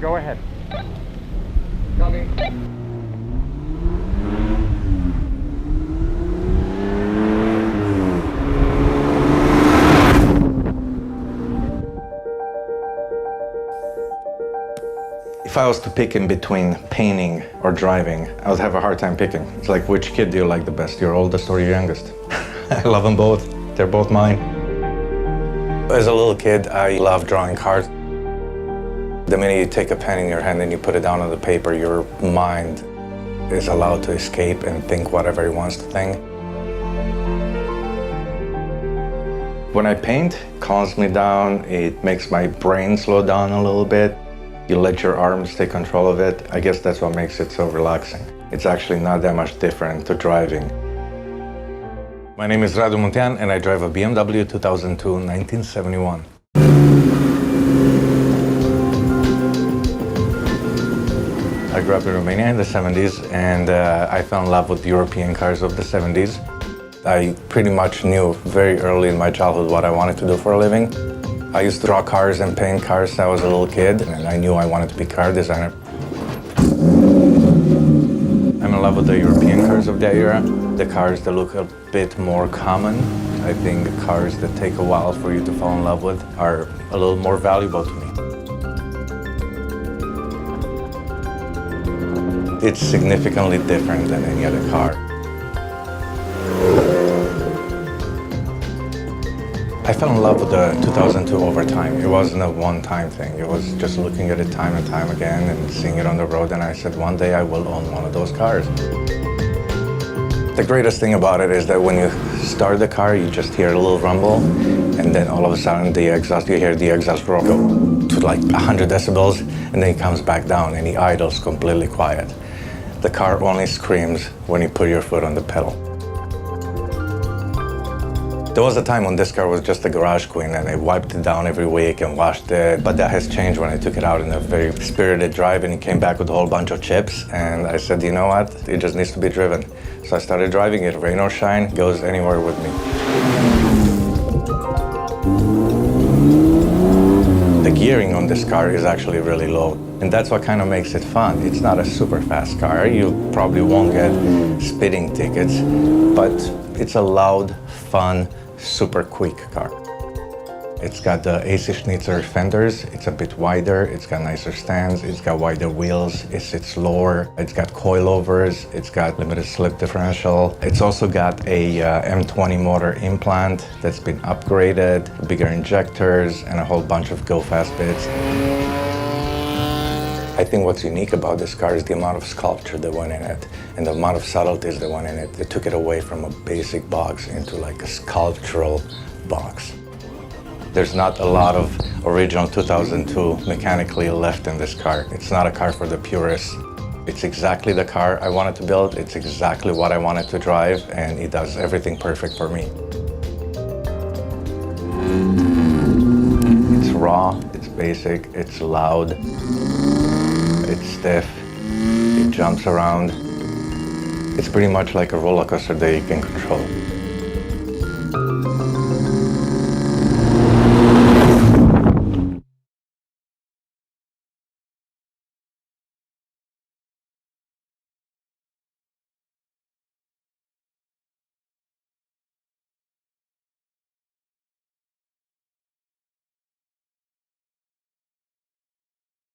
Go ahead. Coming. If I was to pick in between painting or driving, I would have a hard time picking. It's like, which kid do you like the best, your oldest or your youngest? I love them both. They're both mine. As a little kid, I loved drawing cars. The minute you take a pen in your hand and you put it down on the paper, your mind is allowed to escape and think whatever it wants to think. When I paint, it calms me down. It makes my brain slow down a little bit. You let your arms take control of it. I guess that's what makes it so relaxing. It's actually not that much different to driving. My name is Radu Muntean and I drive a BMW 2002 1971. I grew up in Romania in the 70s and I fell in love with European cars of the 70s. I pretty much knew very early in my childhood what I wanted to do for a living. I used to draw cars and paint cars since I was a little kid, and I knew I wanted to be a car designer. I'm in love with the European cars of that era. The cars that look a bit more common. I think the cars that take a while for you to fall in love with are a little more valuable to me. It's significantly different than any other car. I fell in love with the 2002 over time. It wasn't a one-time thing. It was just looking at it time and time again and seeing it on the road, and I said, one day I will own one of those cars. The greatest thing about it is that when you start the car, you just hear a little rumble, and then all of a sudden you hear the exhaust roll go to like 100 decibels, and then it comes back down and it idles completely quiet. The car only screams when you put your foot on the pedal. There was a time when this car was just a garage queen and I wiped it down every week and washed it, but that has changed when I took it out in a very spirited drive and it came back with a whole bunch of chips, and I said, you know what, it just needs to be driven. So I started driving it, rain or shine, it goes anywhere with me. The gearing on this car is actually really low, and that's what kind of makes it fun. It's not a super fast car, you probably won't get speeding tickets, but it's a loud, fun, super quick car. It's got the AC Schnitzer fenders, it's a bit wider, it's got nicer stands, it's got wider wheels, it sits lower, it's got coilovers, it's got limited slip differential. It's also got a M20 motor implant that's been upgraded, bigger injectors, and a whole bunch of go-fast bits. I think what's unique about this car is the amount of sculpture that went in it and the amount of subtleties that went in it. It took it away from a basic box into like a sculptural box. There's not a lot of original 2002 mechanically left in this car. It's not a car for the purists. It's exactly the car I wanted to build. It's exactly what I wanted to drive, and it does everything perfect for me. It's raw, it's basic, it's loud. It's stiff, it jumps around. It's pretty much like a roller coaster that you can control.